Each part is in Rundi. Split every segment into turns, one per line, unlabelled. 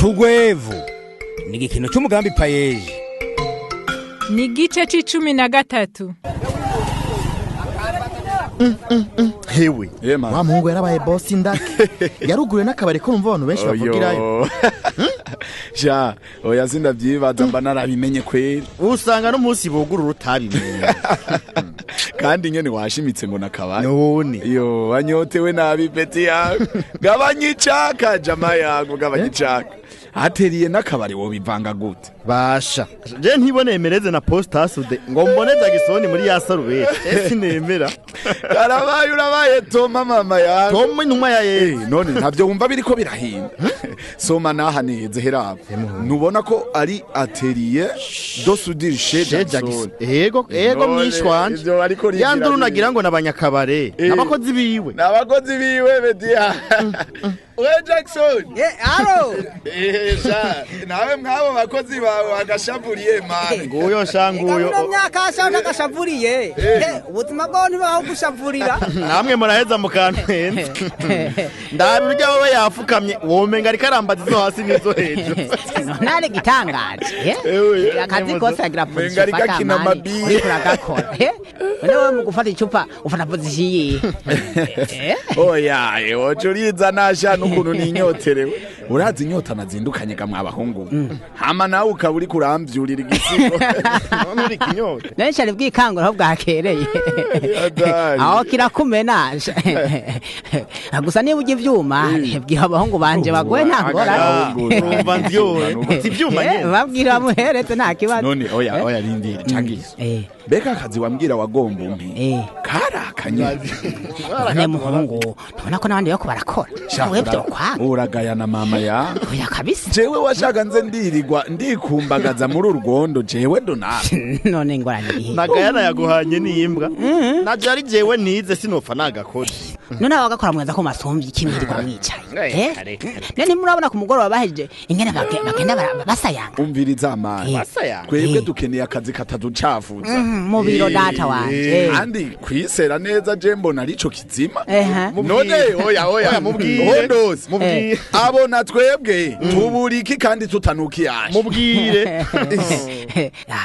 Urwevu ni igikino cy'umugambi payeje.
Ni igice c'icumi na gatatu.
Hewe wa muhungu yarabaye boss indake yaruguye n'akabari ko numva abantu benshi bavugirayo.
Ja oya sindavyibaza mba narabimenye kweri.
Usanga no musi bogura utabimenye.
Kandi nyene washimitse ngo nakabari.
None
Yo wanyotewe nabi peti yawe. Gabanyicaka jama yangu gabanyicaka. Hateriye n'akabari wo bivanga gute.
Basha je ntibone emereze na postasude ngo mboneza gisoni muri ya sarubete ese nemera.
Karabaye urabaye Toma mama yawe.
Toma intumwa ya Yesu.
None ntavyo wumva biriko birahinda. Soma naha neze herabo. Nubona ko ari atelier dosudire chez Jackson.
Ego mwishwanje. Yanduru nagira ngo nabanyakabare. Nabakozi biwe.
Nabakozi biwe bedia. We Jackson.
Aro.
Ja. Nawe mwabo bakozi bawe agashavuriye man.
Nguyo shanguyo.
Ngano myaka asha nakashavuriye. Ubuzima bwo ntibaho gushavurira.
Namwe muraheza mukantwenza. Ndabirya wowe yafukamye womenga ari karambaza zo hasi nizo hejuru.
None gitangaje. Akazi kose agira
position. Menga kina mabiri.
Uri kuragakora. Wewe mu gufata icupa ufata position yiye.
Oya, ojuriza nasha n'ukuntu ninyoterewe. Urazi inyota nazindukanye gamwe abahungu. Hama nawe ukaburi kuramvyurira igisigo.
None uri kinyota.
Nensha ari bwikangura aho bwakereye. Aho kirakumena. Gusa niba ujye ivyuma bwira abahungu banje bagwe ntangora.
Urumva ndyo. Ivyuma nyene.
Babwira muheretse nta kibazo.
None oya rindira cagisha. Beka akazi wambwira wagomba umpi. Karakanye.
Ne muhungu tubona ko nabandi bako barakora. Webyo kwa.
Uragaya na mama ya.
Oya kabisa.
Jewe washaka nze ndirirwa ndikumbagaza muri urwondo jewe dona.
None ngoranye.
Nagayana yaguhanye n'imbwa. Naje ari jewe nize sinopfa nagakora.
None abagakora mweza ko masomvye ikimirirwa mwicaye. Nene murabona ku mugoroba baheje ingene bagenda basayanga.
Umviriza amana.
Basayanga.
Twebwe dukeneye akazi kataducafuza.
Mu biro data wanje.
Kandi kwisera neza je mbona arico kizima. None oya mubwire. Mubwire. Abona twebwe tuburiki kandi tutanuki yaje.
Mubwire.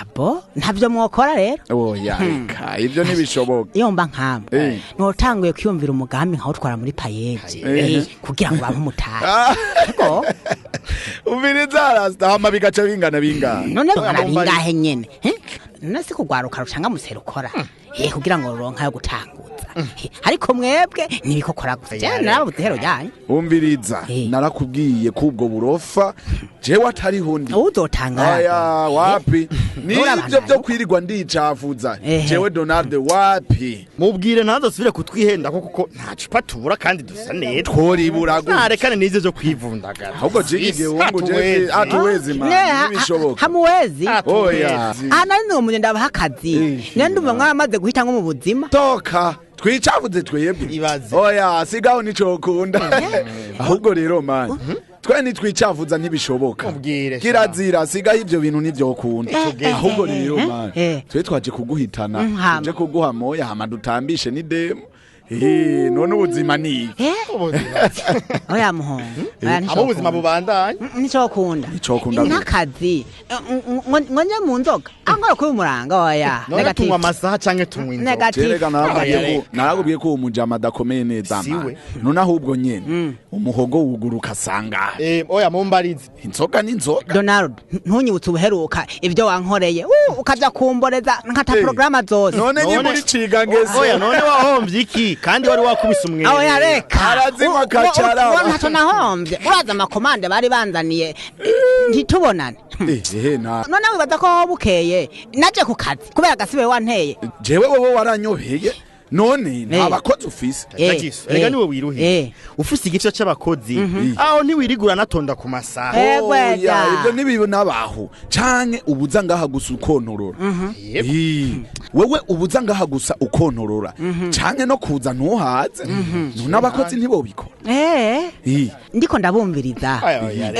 Abo ntavyo mwokora rero.
Oya reka ivyo nibishoboka.
Iyo mba nkamba. Notanguye kwiyumvira umugambi nkaho twara muri payeje. Kugira ngo bampe umutari. Ego.
Umviriza rasta hama bigaca bingana.
None bingahe nyene. Nasi kugwaruka rucanga musero ukora. Kugira ngo ronka yo gutanguza. Ariko mwebwe nibikokora gusa. Je nabo butehero yanyu.
Umviriza narakubwiye kubwo burofa jewe atari hundi.
Uzotangara.
Aya wapi? Nibyo byo kwirirwa ndicafuza. Jewe Donald wapi?
Mubwire ntazosubire kutwihenda kuko nta cupa tubura kandi dusa neza.
Tworibura gute?
Narekane nize zo kwivundagara.
Ahubwo jigige wongo je atuwezi man. Nibishoboka.
Hamuwezi.
Oya.
Nari umuntu ndabaha akazi. Ndumva mwamaze guhita nko mu buzima.
Toka. Twicavuze twebwe. Oya sigaho nico kunda. Ahubwo rero man. Twe nitwicavuza ntibishoboka. Kirazira sigaho ivyo bintu nivyo ukunda. Ahubwo rero man. Twe twaje kuguhitana. Tuje kuguha moya hama dutambishe ni demo. None ubuzima ni
oya muhungu.
Abo ubuzima bubandanye.
Nico kunda. N'akazi. Ngonye mu nzoga. Angora ko umuranga oya.
Negative amasaha canke tunywa inzoga.
Negative.
Naragubwiye ko umujama dakomeye neza man. None ahubwo nyene umuhogo wuguruka sanga.
Oya mumbarize.
Inzoga ni inzoga.
Donald ntunyibutse ubuheruka ibyo wankoreye. Ukaja kumboreza nkata programa zose.
None ni muri ciga ngeze.
Oya none wahomvye iki? Kandi wari wakubise umwere.
Oya reka.
Arazima kacara.
Ntacyo nahombye. Uraza amakomande bari banzaniye. Ntitubonane. None wibaza ko bukeye naje ku kazi kubera gasibe wanteye.
Jewe wowe waranyobeye. None ntabakozi ufise.
Rega niwe wiruhe. Ufise igice cy'abakozi. Aho ntiwirigura natonda ku masaha.
Oya
ibyo nibibo nabaho. Canke ubuza ngaha gusa ukontorora. Wewe ubuza ngaha gusa ukontorora. Canke no kuza ntuhaze. None abakozi ntibo bikora.
ndiko ndabumviriza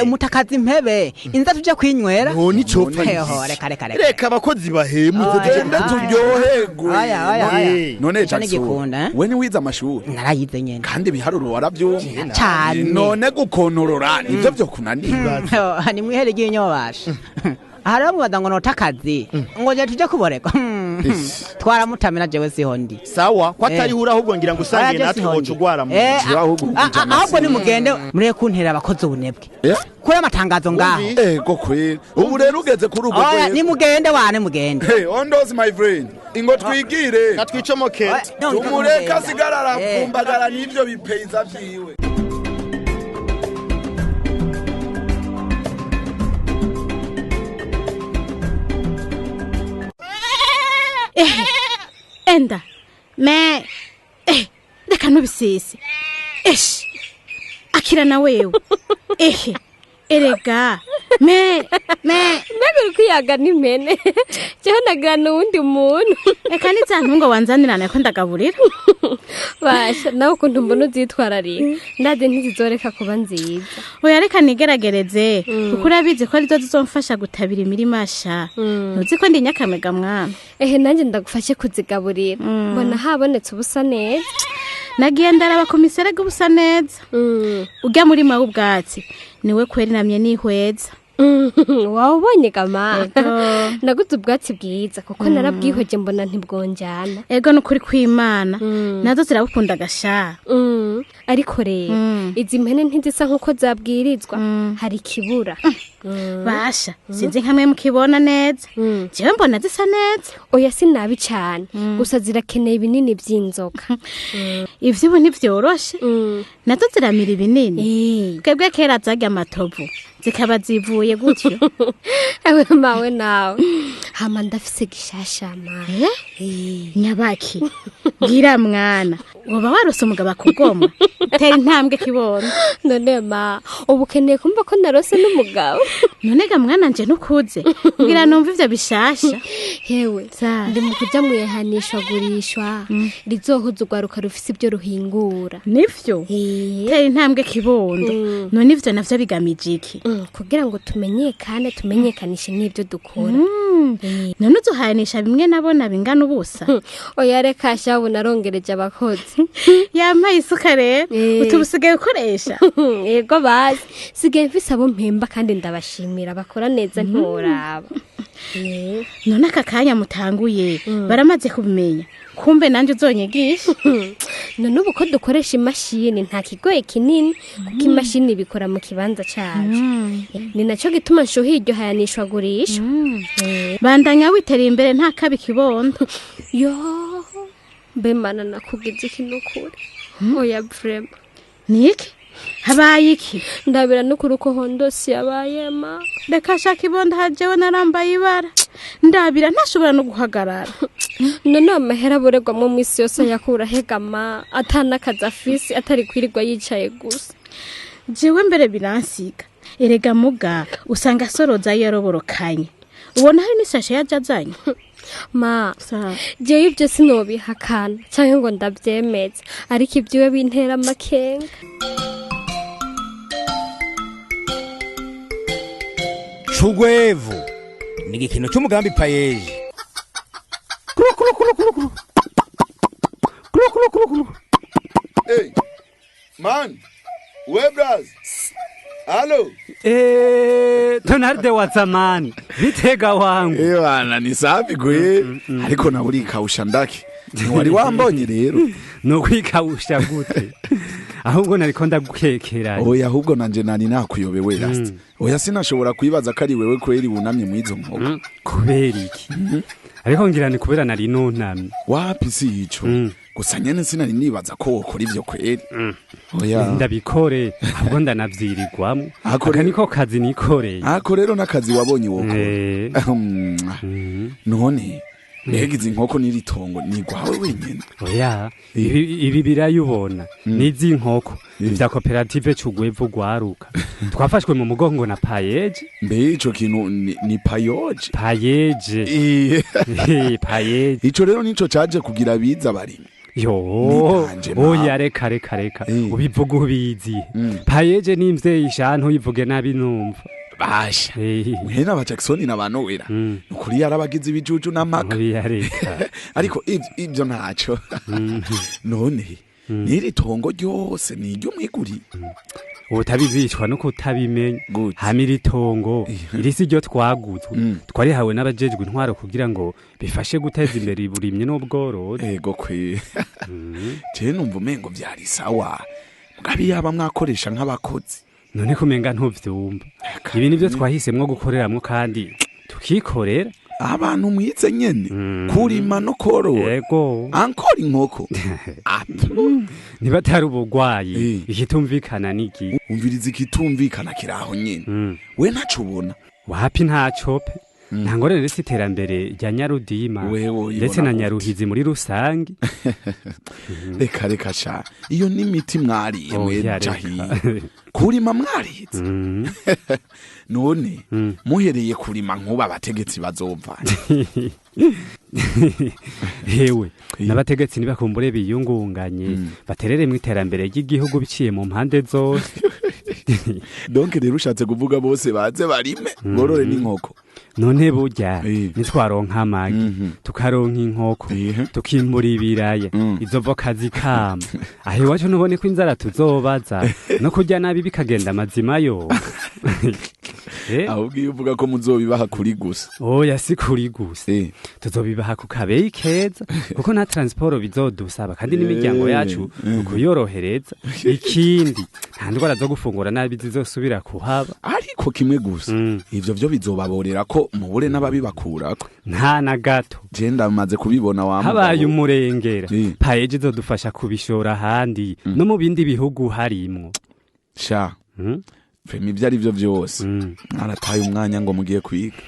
mutakaza impebe inza tuje kwinywera
none ico reka abakozi bahemu
tugenda turyoherwe none
Caco
gikunda we ni wiza amashuri
narayize nyene
kandi biharuro waravyumva
cyane
none gukontorora nivyo vyo kunanira
ni mwihere ry'inyobasha ahari bamwaza ngo notakazi ngo je tuje kuboreka twaramutamira jewe siho ndi
sawa ko atari hura ahubwo ngira ngo usangiye natwe wocu gwara mu
ahubwo ni mugende muriye kuntera abakozi ubunebwe kuri amatangazo ngaho
go kwera ubu rero ugeze kuri ubwo
ni mugende wane mugende
on those my friend ingo twigire
natwicomoke
tumureka sigarara kumbagara n'ivyo bipeiza vyiwe
enda me reka ntubisese akira na wewe erega
mbega uri kwiyaga n'impene cyeho nagira n'uwundi muntu
reka nizantunga wanzanirana ko ndagaburira
basha nawe ukuntu mbona uzitwararika ndaze ntizizoreka kuba nziza
oya reka nigeragereze kuko urabizi ko arizo zizomfasha gutabira imirima sha ntuzi ko ndi nyakamega mwana
nanjye ndagufashe kuzigaburira mbona habonetse ubusa neza
nagiye ndaraba komisere gubusa neza ujya muri mawe ubwatsi niwe kweri namye nihweza
wawubonye gama naguze ubwatsi bwiza kuko narabwihoje mbona ntibwonjana
ego nukuri kw'Imana nazo zirabukunda gasha
ariko rero izi mpene ntizisa nkuko zabwirizwa hari kibura
basha sinzi nkamwe mukibona neza jewe mbona zisa neza
oya sinabi cyane gusa zirakeneye ibinini by'inzoka
ivyo ntivyoroshe nazo ziramira ibinini twebwe kera zarya amatovu zikaba zivuye gutyo
ewe mawe nawe hama ndafise gishasha ma
nyabaki gira mwana woba warose umugabo akugomwa tera intambwe kibondo
none ma ubukeneye kumva ko narose n'umugabo
none ga mwana nje ntukuze ngira numva ivyo bishasha
hewe ndi mu kuja mu yahanishwa gurishwa rizohuza urwaruka rufise ibyo ruhingura
nivyo tera intambwe kibondo none ivyo navyo bigamije iki
kugira ngo tumenyekanishe n'ibyo dukora
none uzuhayanisha bimwe nabona bingana ubusa
oya reka shabu narongereje abakozi
yampaye isuka rero utubusigaye ukoresha
yego bazi sigaye mfise abo mpemba kandi ndabashimira bakora neza ntoraba
none aka kanya mutanguye baramaze kubimenya kumbe nanje uzonyigisha
none ubu ko dukoresha imashini nta kigoye kinini kuko imashini bikora mu kibanza cacu ni naco gituma nshuhiye iryo hayanishwa gurisha
bandanya witereye imbere nta kabi kibondo
yo mbe mana nakugize ikintu kure oya vrema
niki habaye iki
ndabira n'ukuri ko hondosi yabayema
reka shaka ibondo hajewe narambaye ibara ndabira ntashobora no guhagarara
none amahera buregwamwo mu isi yose yakura hegama atanakaza afisi atari kwirirwa yicaye gusa
jewe mbere biransiga erega muga usanga soroza yoroborokanye ubona hari n'isashe yajazanye
ma jewe ibyo sinobihakana cyangwa ngo ndabyemeza ariko ibyiwe bintera amakenga
Urwevu ni igikino cy'umugambi payeje.
Hey man webras halo
tonarde wa zamani bitega wangu
bana ni safi gwe ariko na uri kausha ndaki wari wambonye rero
no kwikawusha gute ahubwo nariko ndagukekera
oya ahubwo nanje nani nakuyobewe last oya sinashobora kwibaza ko ari wewe kweri bunamye mwizo nkoko
kubera iki ariko ngira ni kubera nari nunamye
wapi si ico gusa nyene sinari nibaza ko wokora ivyo kweri oya
ndabikore ahubwo ndanavyirirwamo aka niko kazi nikoreye
ako rero nakazi wabonye wokora none Negize inkoko n'iritongo nigwawe wenyene.
Oya, ibi birayubona. Nizi inkoko vya koperative c'Urwevu rwaruka. Twafashwe mu mugongo na payeje.
Mbe ico kintu ni payoje.
Payeje.
Payeje. Ico rero nico caje kugira biza bari.
oya reka ubivuga ubizi payeje n'imvyeyi shantu uyivuge nabi numva
basha mwene aba Jackson n'abanowera ukuri yarabagize ibijuju n'amaka ariko ibyo ntaco none niri tongo ryose niryo mwiguri
utabizishwa no kutabimenya hamira itongo irisi ryo twaguzwe twarihawe n'abajejwe intwaro kugira ngo bifashe guteza imbere iburimye n'ubworozi
ego kwe je numva umengo vyari sawa mugabi yaba mwakoresha nk'abakozi
none kumenga ntuvyumva ibi nivyo twahisemwo gukoreramwo kandi tukikorera
abantu mwize nyene kurima no korora
yego
ankora inkoko
niba atari ubugwayi ikitumvikana niki
umviriza ikitumvikana kiraho nyene we ntaco ubona
wapi ntaco pe ntangore rero iterambere rya Nyarudima ndetse na Nyaruhizi muri rusangi
reka sha iyo n'imiti mwariye mwejahi kurima mwarize none muhereye kurima nkuba abategetsi bazovana
hewe n'abategetsi nibakumbure biyungunganye baterere mu iterambere ry'igihugu biciye mu mpande zose
donc rero ushatse kuvuga bose baze barime borore n'inkoko
none burya nitwaronka amagi tukaronka inkoko tukimbura ibiraya izo voka zikama aho iwacu nubone ko inzara tuzobaza no kurya nabi bikagenda amazima yo
ahubwo iyo uvuga ko muzobibaha kuri gusa
oya si kuri gusa tuzobibaha ku kabeyi keza kuko na transport bizodusaba kandi n'imiryango yacu ukuyorohereza ikindi nta ndwara zo gufungura nabi zizosubira kuhaba
ariko kimwe gusa ivyo vyo bizobaborera ko mubure n'ababibakurako
nta na gato
je ndamaze kubibona wa
habaye umurengera payeje izodufasha kubishora ahandi no mu bindi bihugu harimwo
sha Femi byari byo byose narataye umwanya ngo mugiye kwiga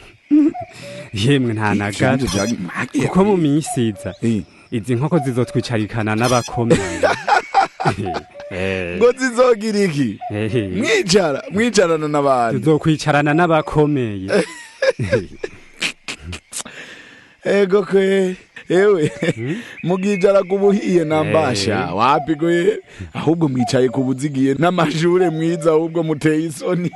yemwe nta na gato kuko mu minsiza izi nkoko zizotwicarikana n'abakomeye
ngo zizogira iki mwicarana n'abantu
tuzokwicarana n'abakomeye
ego kwe ewe mugijara kubuhiye nambasha wapigoye ahubwo mwicaye kubuzigiye n'amashure mwiza ahubwo muteye isoni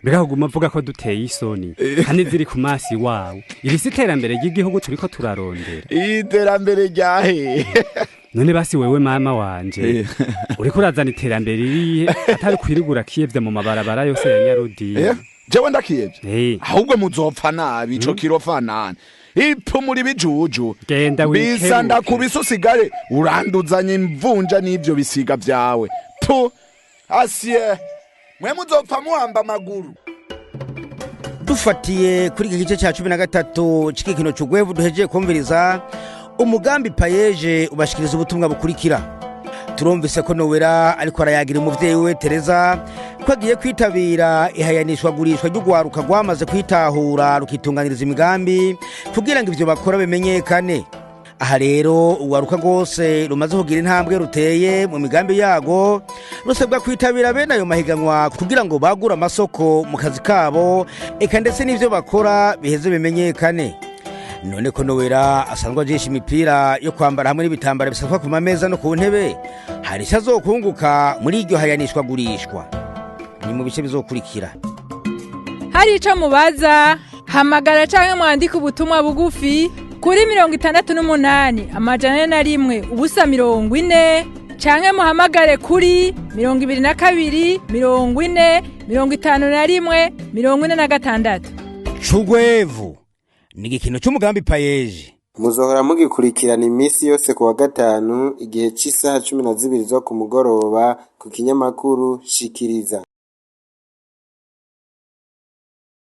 mbega kuguma vuga ko duteye isoni kandi ziri ku masi wawe iri si iterambere ry'igihugu turiko turarondera
iterambere ryahe
none basi wewe mama wanje uriko urazana iterambere ririhe atari kwirigura kiyevye mu mabarabara yose ya Nyarudima
jewe ndakiyevye ahubwo muzopfa nabi ico kirofanana ipfu muri bijuju bisa ndakubisa usigare uranduzanye imvunja n'ivyo bisiga vyawe tu asiye mwe muzopfa muhamba amaguru
dufatiye kuri iki gice cya 13 c'igikino c'Urwevu duhejeje kumviriza umugambi payeje ubashikiriza ubutumwa bukurikira turumvise ko nowera ariko arayagira umuvyeyi we Tereza ko agiye kwitabira ihayanishwa gurishwa ry'urwaruka rwamaze kwitahura rukitunganiriza imigambi kugira ngo ivyo bakora bimenyekane aha rero urwaruka rwose rumaze kugira intambwe ruteye mu migambi yago rusabwa kwitabira bene ayo mahiganwa kugira ngo bagure amasoko mu kazi kabo eka ndetse n'ivyo bakora biheze bimenyekane none ko nowera asanzwe ajisha imipira yo kwambara hamwe n'ibitambara bisakwa ku mameza no ku ntebe hari icyo azokunguka muri iryo hayanishwa gurishwa ni mu bice bizokurikira
hari ico mubaza hamagara canke mwandika ubutumwa bugufi kuri 68 amajana 1 ubusa 40 canke muhamagare kuri 22 40 51 46
c'Urwevu ni igikino c'umugambi payeje
muzohora mugikurikirana imisi yose ku wa gatanu igihe c'isaha 12 zo ku mugoroba ku kinyamakuru Shikiriza.